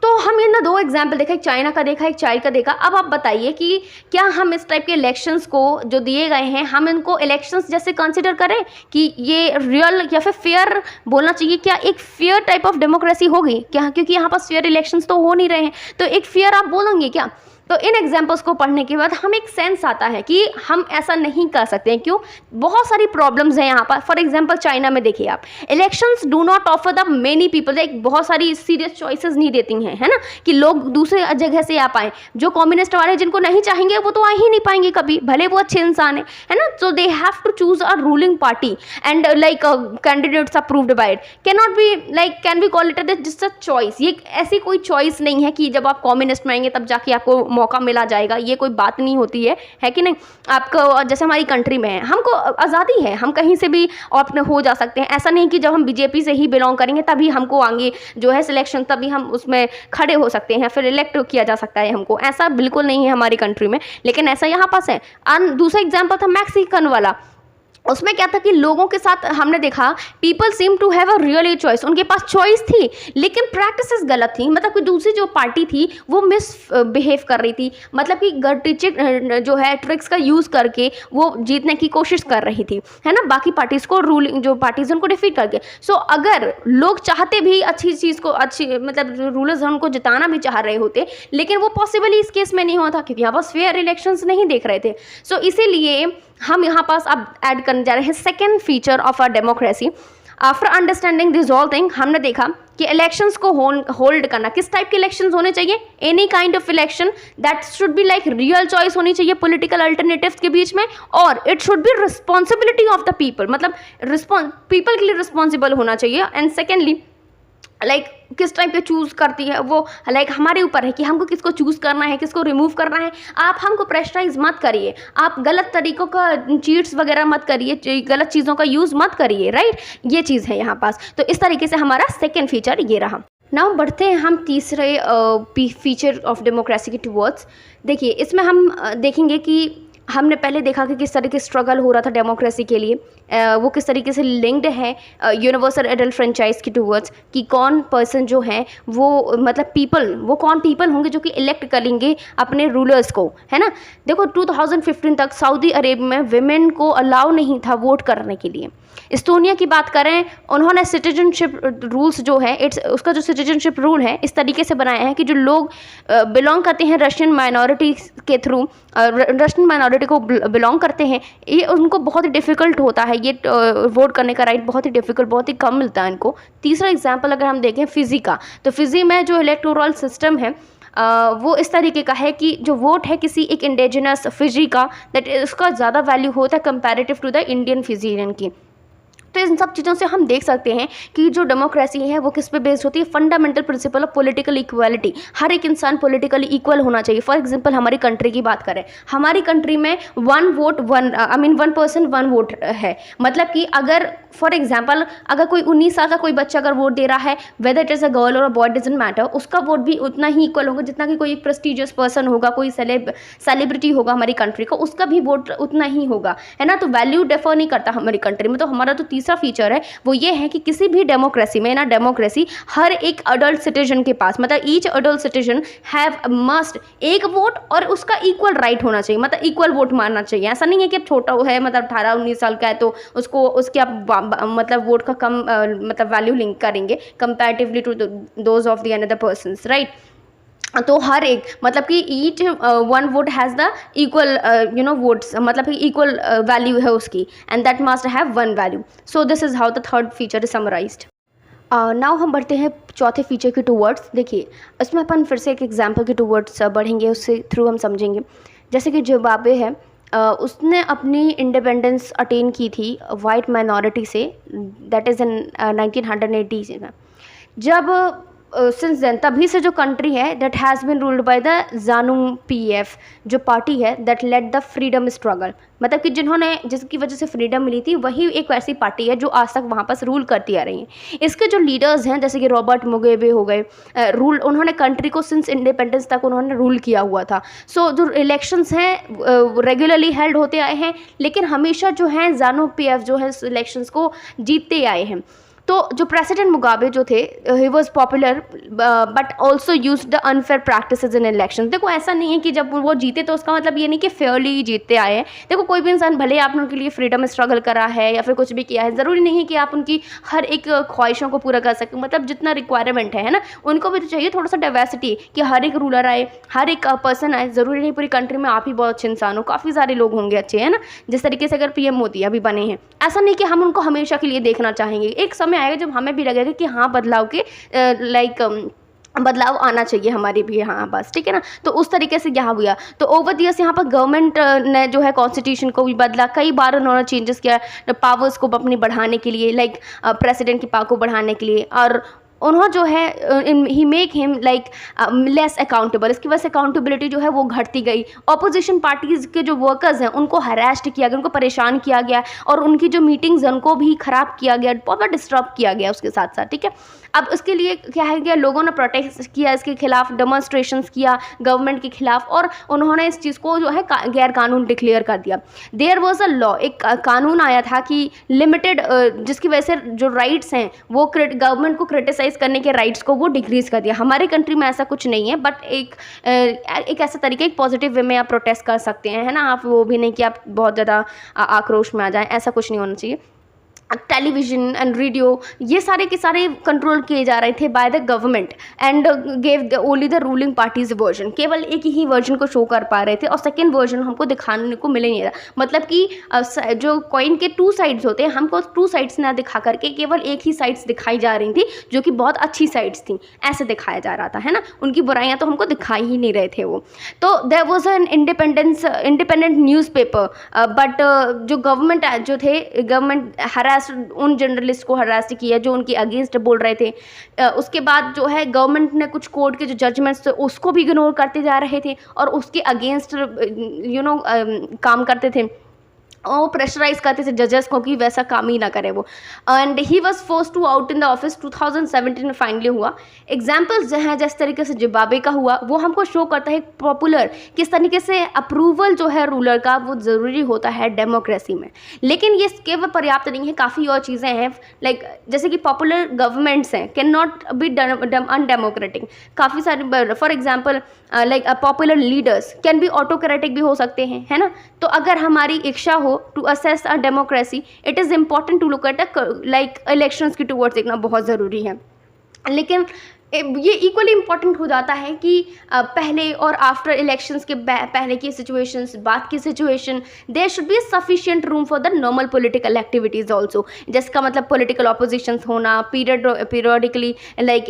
तो हम ये ना 2 एग्जाम्पल देखा, एक चाइना का देखा, एक चाय का देखा। अब आप बताइए कि क्या हम इस टाइप के इलेक्शंस को जो दिए गए हैं हम इनको इलेक्शंस जैसे कंसिडर करें कि ये रियल या फिर फेयर बोलना चाहिए, क्या एक फेयर टाइप ऑफ डेमोक्रेसी होगी क्या, क्योंकि यहाँ पर फेयर इलेक्शंस तो हो नहीं रहे हैं। तो एक फेयर आप बोलेंगे क्या तो इन एग्जाम्पल्स को पढ़ने के बाद हम एक सेंस आता है कि हम ऐसा नहीं कर सकते हैं। क्यों? बहुत सारी प्रॉब्लम्स हैं यहाँ पर। फॉर एग्जांपल चाइना में देखिए आप, elections do not offer the many people, एक बहुत सारी सीरियस चॉइसेस नहीं देती हैं, है ना, कि लोग दूसरे जगह से आ पाएँ। जो कम्युनिस्ट वाले जिनको नहीं चाहेंगे वो तो आ ही नहीं पाएंगे कभी, भले वो अच्छे इंसान है ना। So they have to choose a ruling party and like candidates approved by it can be like can be call it just a choice. ये ऐसी कोई चॉइस नहीं है कि जब आप कम्युनिस्ट में आएंगे तब जाके आपको मौका मिला जाएगा, ये कोई बात नहीं होती है कि नहीं। आपको जैसे हमारी कंट्री में है, हमको आज़ादी है, हम कहीं से भी ऑप्ट हो जा सकते हैं। ऐसा नहीं कि जब हम बीजेपी से ही बिलोंग करेंगे तभी हमको आगे जो है सिलेक्शन, तभी हम उसमें खड़े हो सकते हैं, फिर इलेक्ट किया जा सकता है हमको, ऐसा बिल्कुल नहीं है हमारी कंट्री में, लेकिन ऐसा यहाँ पास है। दूसरा एग्जाम्पल था मैक्सिकन वाला, उसमें क्या था कि लोगों के साथ हमने देखा people seem to have a really choice, उनके पास चॉइस थी लेकिन प्रैक्टिसेस गलत थी। मतलब कि दूसरी जो पार्टी थी वो मिस बिहेव कर रही थी, मतलब कि गटिचिक जो है ट्रिक्स का यूज़ करके वो जीतने की कोशिश कर रही थी, है ना, बाकी पार्टीज़ को, रूलिंग जो पार्टीज उनको डिफीट करके। सो अगर लोग चाहते भी अच्छी चीज़ को, अच्छी मतलब रूलर्स उनको जिताना भी चाह रहे होते, लेकिन वो पॉसिबल इस केस में नहीं हुआ था क्योंकि यहाँ पास फेयर इलेक्शंस नहीं देख रहे थे। सो इसीलिए हम यहाँ पास अब ऐड करने जा रहे हैं second feature of a democracy. After understanding this all thing, हमने देखा कि इलेक्शंस को होल्ड करना, किस टाइप के इलेक्शंस होने चाहिए, any kind of election that should be like real choice होनी चाहिए पॉलिटिकल अल्टरनेटिव्स के बीच में, और it should be responsibility of the people, मतलब पीपल के लिए रिस्पॉन्सिबल होना चाहिए। एंड सेकेंडली लाइक किस टाइप के चूज़ करती है वो, लाइक हमारे ऊपर है कि हमको किसको चूज़ करना है, किसको रिमूव करना है। आप हमको प्रेशराइज मत करिए, आप गलत तरीक़ों का चीट्स वगैरह मत करिए, गलत चीज़ों का यूज़ मत करिए, राइट। ये चीज़ है यहाँ पास। तो इस तरीके से हमारा सेकेंड फीचर ये रहा। नाउ बढ़ते हैं हम तीसरे फीचर ऑफ डेमोक्रेसी के टूवर्ड्स। देखिए इसमें हम देखेंगे कि हमने पहले देखा कि किस तरीके से स्ट्रगल हो रहा था डेमोक्रेसी के लिए, वो किस तरीके से लिंक्ड है यूनिवर्सल एडल्ट फ्रेंचाइज के टूवर्ड्स, कि कौन पर्सन जो है वो मतलब पीपल, वो कौन पीपल होंगे जो कि इलेक्ट करेंगे अपने रूलर्स को, है ना। देखो 2015 तक सऊदी अरेब में विमेन को अलाउ नहीं था वोट करने के लिए। इस्टोनिया की बात करें, उन्होंने सिटीजनशिप रूल्स जो है उसका जो सिटीजनशिप रूल है इस तरीके से बनाया है कि जो लोग बिलोंग करते हैं रशियन माइनॉरिटी के थ्रू, रशियन माइनॉरिटी को बिलोंग करते हैं, ये उनको बहुत ही डिफ़िकल्ट होता है, ये वोट करने का राइट बहुत ही डिफ़िकल्ट, बहुत ही कम मिलता है इनको। तीसरा एग्जाम्पल अगर हम देखें फ़िज़ी का, तो फ़िज़ी में जो इलेक्टोरल सिस्टम है वो इस तरीके का है कि जो वोट है किसी एक इंडिजिनस फ़िज़ी का, दैट उसका ज़्यादा वैल्यू होता है कंपैरेटिव टू द इंडियन फ़िज़ियन की। तो इन सब चीज़ों से हम देख सकते हैं कि जो डेमोक्रेसी है वो किस पे बेस्ड होती है, fundamental principle of political equality. हर एक इंसान पॉलिटिकली इक्वल होना चाहिए। फॉर एग्जांपल हमारी कंट्री की बात करें, हमारी कंट्री में वन पर्सन वन वोट है। मतलब कि अगर फॉर एग्जाम्पल अगर कोई 19 साल का कोई बच्चा अगर वोट दे रहा है, whether it is a girl और अ बॉय डजंट मैटर, उसका वोट भी उतना ही इक्वल होगा जितना कि कोई एक प्रेस्टिजियस पर्सन होगा, कोई सेलिब्रिटी होगा हमारी कंट्री का, उसका भी वोट उतना ही होगा, है ना। तो वैल्यू डिफर नहीं करता हमारी कंट्री में। तो हमारा तो तीसरा फीचर है वो ये है कि किसी भी डेमोक्रेसी में ना, डेमोक्रेसी हर एक अडल्ट सिटीजन के पास, मतलब each adult citizen have must एक वोट और उसका इक्वल राइट होना चाहिए, मतलब इक्वल वोट मानना चाहिए। ऐसा नहीं है कि अब छोटा है, मतलब 18-19 साल का है तो उसको उसके आप मतलब वोट का कम मतलब वैल्यू लिंक करेंगे comparatively to those of the another persons, right. तो हर एक मतलब कि each one vote has the equal votes, मतलब कि इक्वल वैल्यू है उसकी, and that must have one value. So this is how the third feature is summarised. Now हम बढ़ते हैं चौथे फीचर के टूवर्ड्स। देखिए इसमें अपन फिर से एक एग्जाम्पल के टूवर्ड्स बढ़ेंगे, उससे थ्रू हम समझेंगे। जैसे कि जिम्बाब्वे है, उसने अपनी इंडिपेंडेंस अटेन की थी वाइट माइनॉरिटी से, दैट इज़ इन 1980 में। जब सिंस देन तभी से जो कंट्री है that has been ruled by the ZANU PF, जो पार्टी है that led the freedom struggle, मतलब कि जिन्होंने जिसकी वजह से फ्रीडम मिली थी वही एक ऐसी पार्टी है जो आज तक वहाँ पर रूल करती आ रही है। इसके जो लीडर्स हैं जैसे कि रॉबर्ट मुगाबे हो गए, रूल उन्होंने कंट्री को सिंस इंडिपेंडेंस तक उन्होंने रूल किया हुआ था। सो जो इलेक्शंस हैं रेगुलरली हेल्ड होते आए हैं, लेकिन हमेशा जो हैं ज़ानू पीएफ जो है इलेक्शंस को जीतते आए हैं। तो जो प्रेसिडेंट मुगाबे जो थे, he was popular but also use the unfair practices in election. देखो ऐसा नहीं है कि जब वो जीते तो उसका मतलब ये नहीं कि फेयरली जीतते आए हैं। देखो कोई भी इंसान भले आपने उनके लिए फ्रीडम स्ट्रगल करा है या फिर कुछ भी किया है, ज़रूरी नहीं है कि आप उनकी हर एक ख्वाहिशों को पूरा कर सकें। मतलब जितना रिक्वायरमेंट है ना, उनको भी तो चाहिए थोड़ा सा डाइवर्सिटी, कि हर एक रूलर आए, हर एक पर्सन आए। ज़रूरी नहीं पूरी कंट्री में आप ही बहुत अच्छे इंसान हो, काफ़ी सारे लोग होंगे अच्छे, है ना। जिस तरीके से अगर पीएम मोदी अभी बने हैं, ऐसा नहीं कि हम उनको हमेशा के लिए देखना चाहेंगे। एक समय आएगा जब हमें भी लगेगा कि हाँ बदलाव के बदलाव आना चाहिए हमारे भी यहाँ, बस ठीक है ना। तो उस तरीके से यहाँ हुआ। तो ओवर द ईयर्स यहाँ पर गवर्नमेंट ने जो है कॉन्स्टिट्यूशन को भी बदला, कई बार उन्होंने चेंजेस किया पावर्स को अपनी बढ़ाने के लिए, लाइक प्रेसिडेंट की पावर को बढ़ाने के लिए। और उन्होंने जो है ही make him like less accountable. इसकी वजह से अकाउंटेबिलिटी जो है वो घटती गई। ऑपोजिशन पार्टीज़ के जो वर्कर्स हैं उनको हरास्ट किया गया, उनको परेशान किया गया, और उनकी जो मीटिंग्स हैं उनको भी ख़राब किया गया, बहुत डिस्टर्ब किया गया उसके साथ साथ, ठीक है। अब उसके लिए क्या है कि लोगों ने प्रोटेस्ट किया, इसके खिलाफ डेमोन्स्ट्रेशंस किया गवर्नमेंट के खिलाफ, और उन्होंने इस चीज़ को जो है गैर कानून डिक्लेयर कर दिया। देयर वॉज अ लॉ, एक कानून आया था कि लिमिटेड, जिसकी वजह से जो राइट्स हैं वो गवर्नमेंट को क्रिटिसाइज करने के राइट्स को वो डिक्रीज़ कर दिया। हमारे कंट्री में ऐसा कुछ नहीं है, बट एक ऐसा तरीका, एक पॉजिटिव वे में आप प्रोटेस्ट कर सकते हैं, है ना। आप वो भी नहीं कि आप बहुत ज़्यादा आक्रोश में आ जाएं, ऐसा कुछ नहीं होना चाहिए। टेलीविज़न एंड रेडियो ये सारे के सारे कंट्रोल किए जा रहे थे by the government, and gave only the ruling parties version. केवल एक ही वर्जन को शो कर पा रहे थे, और सेकंड वर्जन हमको दिखाने को मिले नहीं रहा। मतलब कि जो कॉइन के टू साइड्स होते हैं, हमको टू साइड्स ना दिखा करके केवल एक ही साइड्स दिखाई जा रही थी, जो कि बहुत अच्छी साइड्स थी, ऐसे दिखाया जा रहा था, है ना। उनकी बुराइयाँ तो हमको दिखाई ही नहीं रहे थे वो। तो there was an independent newspaper, but जो गवर्नमेंट जो थे, गवर्नमेंट उन जर्नलिस्ट को हरास किया जो उनके अगेंस्ट बोल रहे थे। उसके बाद जो है गवर्नमेंट ने कुछ कोर्ट के जो जजमेंट्स थे उसको भी इग्नोर करते जा रहे थे, और उसके अगेंस्ट काम करते थे, और प्रेशराइज करते थे जजेस को कि वैसा काम ही ना करे वो। And he was force to out in the office 2017 में फाइनली हुआ। एग्जाम्पल्स जो हैं जिस तरीके से जिम्बाब्वे का हुआ, वो हमको शो करता है पॉपुलर किस तरीके से अप्रूवल जो है रूलर का वो ज़रूरी होता है डेमोक्रेसी में। लेकिन ये केवल पर्याप्त नहीं है, काफ़ी और चीज़ें हैं, लाइक जैसे कि पॉपुलर गवर्नमेंट्स हैं कैन नॉट बी अनडेमोक्रेटिक। काफ़ी सारे, for example like popular leaders can be autocratic भी हो सकते हैं, है ना। तो अगर हमारी इच्छा हो to assess a democracy, it is important to look at like elections की टूवर्ड्स देखना बहुत ज़रूरी है। लेकिन ये इक्वली इम्पॉर्टेंट हो जाता है कि पहले और आफ्टर इलेक्शंस के पहले की सिचुएशंस, बाद की situation, there should be sufficient room for the normal political activities also. जिसका मतलब पॉलिटिकल ऑपोजिशंस होना, पीरियडिकली लाइक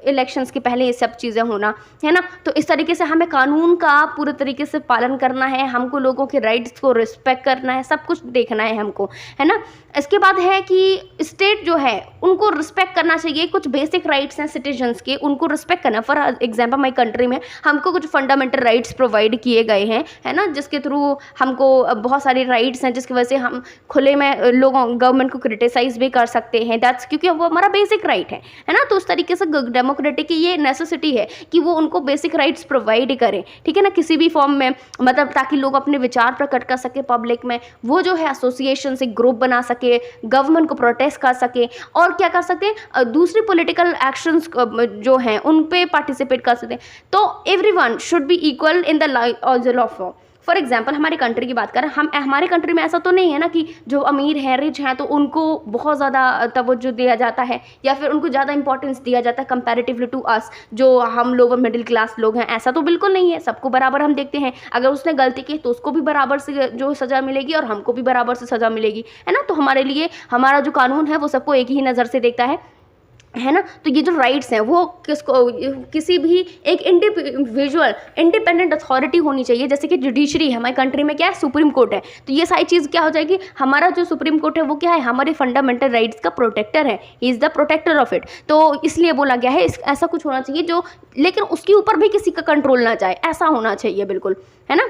इलेक्शंस के पहले ये सब चीज़ें होना, है ना। तो इस तरीके से हमें कानून का पूरे तरीके से पालन करना है, हमको लोगों के राइट्स को रिस्पेक्ट करना है, सब कुछ देखना है हमको, है ना। इसके बाद है कि स्टेट जो है उनको रिस्पेक्ट करना चाहिए, कुछ बेसिक राइट्स हैं सिटीजन्स के, उनको रिस्पेक्ट करना। फॉर एग्जांपल माई कंट्री में हमको कुछ फंडामेंटल राइट्स प्रोवाइड किए गए हैं, है ना, जिसके थ्रू हमको बहुत सारे राइट्स हैं, जिसकी वजह से हम खुले में लोगों गवर्नमेंट को क्रिटिसाइज भी कर सकते हैं, दैट्स क्योंकि वो हमारा बेसिक राइट है ना। तो उस तरीके से डेमोक्रेटिक की ये नेसेसिटी है कि वो उनको बेसिक राइट्स प्रोवाइड करें, ठीक है ना, किसी भी फॉर्म में, मतलब ताकि लोग अपने विचार प्रकट कर सके पब्लिक में, वो जो है एसोसिएशन से ग्रुप बना सके, गवर्नमेंट को प्रोटेस्ट कर सके, और क्या कर सकते हैं, दूसरी पॉलिटिकल एक्शंस जो हैं उन पे पार्टिसिपेट कर सकते हैं। तो everyone should be equal in the law of law. For example हमारी कंट्री की बात करें, हमारे कंट्री में ऐसा तो नहीं है ना कि जो अमीर हैं, रिच हैं, तो उनको बहुत ज़्यादा तवज्जो दिया जाता है या फिर उनको ज़्यादा इंपॉर्टेंस दिया जाता है कंपैरेटिवली टू अस जो हम लोग मिडिल क्लास लोग हैं। ऐसा तो बिल्कुल नहीं है, सबको बराबर हम देखते हैं। अगर उसने गलती की तो उसको भी बराबर से जो सज़ा मिलेगी और हमको भी बराबर से सज़ा मिलेगी, है ना। तो हमारे लिए हमारा जो कानून है वो सबको एक ही नज़र से देखता है ना। तो ये जो राइट्स हैं वो किसी भी एक इंडिविजुअल इंडिपेंडेंट अथॉरिटी होनी चाहिए, जैसे कि जुडिशरी है हमारी कंट्री में, क्या है, सुप्रीम कोर्ट है। तो ये सारी चीज़ क्या हो जाएगी, हमारा जो सुप्रीम कोर्ट है वो क्या है, हमारे फंडामेंटल राइट्स का प्रोटेक्टर है, he is the protector of it. तो इसलिए बोला गया है ऐसा कुछ होना चाहिए जो, लेकिन उसके ऊपर भी किसी का कंट्रोल ना जाए, ऐसा होना चाहिए बिल्कुल, है ना।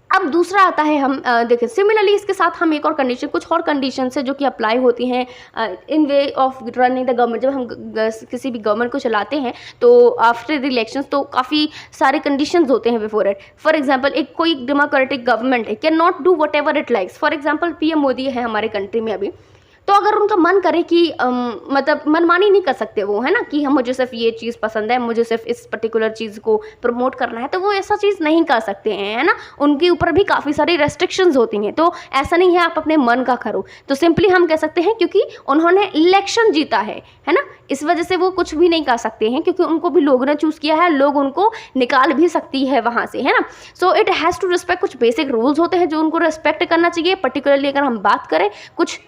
अब दूसरा आता है, हम देखें सिमिलरली इसके साथ हम एक और कंडीशन, कुछ और कंडीशन है जो कि अप्लाई होती हैं in way of running the government. जब हम किसी भी गवर्नमेंट को चलाते हैं तो आफ्टर द इलेक्शंस तो काफ़ी सारे कंडीशंस होते हैं बिफोर इट। फॉर एग्जांपल एक कोई डेमोक्रेटिक गवर्नमेंट है can not do what ever it likes. For example PM Modi है हमारे कंट्री में अभी, तो अगर उनका मन करे कि मतलब मनमानी नहीं कर सकते वो, है ना, कि हम मुझे सिर्फ ये चीज़ पसंद है, मुझे सिर्फ इस पर्टिकुलर चीज़ को प्रमोट करना है, तो वो ऐसा चीज़ नहीं कर सकते हैं, है ना। उनके ऊपर भी काफ़ी सारी रेस्ट्रिक्शंस होती हैं, तो ऐसा नहीं है आप अपने मन का करो। तो सिंपली हम कह सकते हैं क्योंकि उन्होंने इलेक्शन जीता है ना, इस वजह से वो कुछ भी नहीं कर सकते हैं, क्योंकि उनको भी लोगों ने चूज़ किया है, लोग उनको निकाल भी सकती है वहाँ से, है ना। So it has to respect, कुछ बेसिक रूल्स होते हैं जो उनको रिस्पेक्ट करना चाहिए। पर्टिकुलरली अगर हम बात करें, कुछ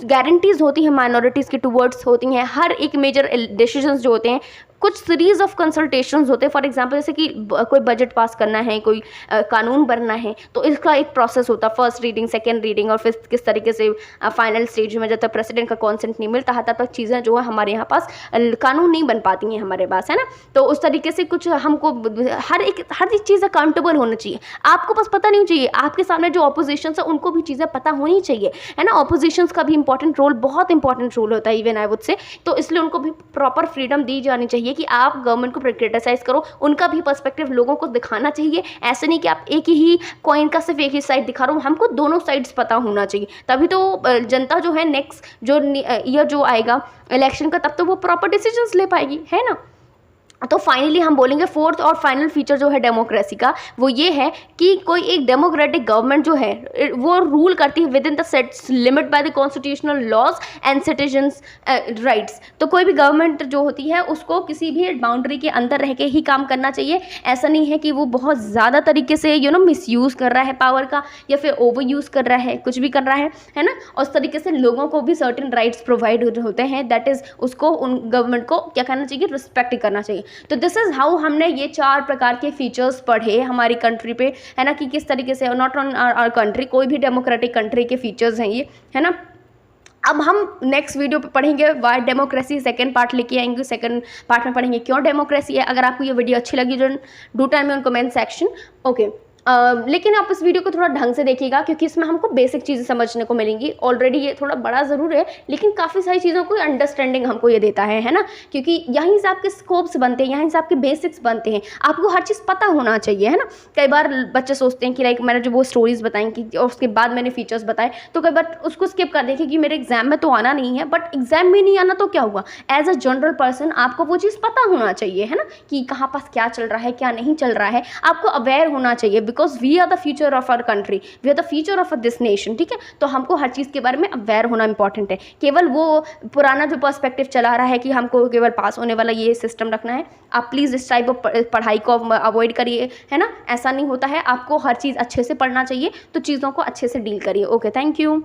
गारंटीज़ होती हैं माइनॉरिटीज़ की टूवर्ड्स होती हैं, हर एक मेजर डिसीजंस जो होते हैं, कुछ सीरीज ऑफ कंसल्टेशंस होते हैं। फॉर एग्जांपल जैसे कि कोई बजट पास करना है, कोई कानून बनना है, तो इसका एक प्रोसेस होता है, फर्स्ट रीडिंग, सेकंड रीडिंग, और फिर किस तरीके से फाइनल स्टेज में जब तक प्रेसिडेंट का कॉन्सेंट नहीं मिलता है तब तक चीज़ें जो है हमारे यहाँ पास कानून नहीं बन पाती हैं हमारे पास, है ना। तो उस तरीके से कुछ हमको हर एक चीज़ अकाउंटेबल होना चाहिए। आपको बस पता नहीं चाहिए, आपके सामने जो ऑपोजिशन है उनको भी चीज़ें पता होनी चाहिए, है ना। ऑपोजिशन का भी इंपॉर्टेंट रोल, बहुत इंपॉर्टेंट रोल होता है इवन आई वुड से। तो इसलिए उनको भी प्रॉपर फ्रीडम दी जानी चाहिए कि आप गवर्नमेंट को क्रिटिसाइज करो, उनका भी पर्सपेक्टिव लोगों को दिखाना चाहिए। ऐसे नहीं कि आप एक ही कॉइन का सिर्फ एक ही साइड दिखा रहे हो, हमको दोनों साइड्स पता होना चाहिए, तभी तो जनता जो है नेक्स्ट जो ईयर जो आएगा इलेक्शन का, तब तो वो प्रॉपर डिसीजंस ले पाएगी, है ना। तो फाइनली हम बोलेंगे फोर्थ और फाइनल फीचर जो है डेमोक्रेसी का, वो ये है कि कोई एक डेमोक्रेटिक गवर्नमेंट जो है वो रूल करती है within the sets limit by the constitutional laws and citizens rights. तो कोई भी गवर्नमेंट जो होती है उसको किसी भी बाउंड्री के अंदर रह के ही काम करना चाहिए। ऐसा नहीं है कि वो बहुत ज़्यादा तरीके से मिसयूज़ कर रहा है पावर का, या फिर ओवर यूज़ कर रहा है, कुछ भी कर रहा है ना। और उस तरीके से लोगों को भी सर्टेन राइट्स प्रोवाइड होते हैं, दैट इज़ उसको उन गवर्नमेंट को क्या करना चाहिए, रिस्पेक्ट करना चाहिए। तो दिस इज़ हाउ हमने ये 4 प्रकार के फीचर्स पढ़े हमारी कंट्री पे, है ना, कि किस तरीके से, नॉट ऑन आवर कंट्री, कोई भी डेमोक्रेटिक कंट्री के फीचर्स हैं ये, है ना। अब हम नेक्स्ट वीडियो पे पढ़ेंगे वाई डेमोक्रेसी, सेकंड पार्ट लेके आएंगे। सेकंड पार्ट में पढ़ेंगे क्यों डेमोक्रेसी है। अगर आपको ये वीडियो अच्छी लगी जो डू टाइम में कमेंट सेक्शन, ओके। लेकिन आप इस वीडियो को थोड़ा ढंग से देखिएगा, क्योंकि इसमें हमको बेसिक चीज़ें समझने को मिलेंगी। ऑलरेडी ये थोड़ा बड़ा ज़रूर है, लेकिन काफ़ी सारी चीज़ों को अंडरस्टैंडिंग हमको ये देता है ना, क्योंकि यहीं से आपके स्कोप्स बनते हैं, यहीं से आपके बेसिक्स बनते हैं। आपको हर चीज़ पता होना चाहिए, है ना। कई बार बच्चे सोचते हैं कि लाइक मैंने जो वो स्टोरीज़ बताई कि और उसके बाद मैंने फीचर्स बताए, तो कई बार उसको स्किप कर दें कि मेरे एग्जाम में तो आना नहीं है। बट एग्जाम में नहीं आना तो क्या हुआ, एज अ जनरल पर्सन आपको वो चीज़ पता होना चाहिए, है ना, कि कहाँ पास क्या चल रहा है, क्या नहीं चल रहा है। आपको अवेयर होना चाहिए, because we are the future of our country, we are the future of this nation, ठीक है। तो हमको हर चीज़ के बारे में अवेयर होना इंपॉर्टेंट है। केवल वो पुराना जो पर्सपेक्टिव चला रहा है कि हमको केवल पास होने वाला ये सिस्टम रखना है, आप प्लीज़ इस टाइप ऑफ पढ़ाई को अवॉइड करिए, है ना। ऐसा नहीं होता है, आपको हर चीज़ अच्छे से पढ़ना चाहिए, तो चीज़ों को अच्छे से डील करिए। Okay, thank you.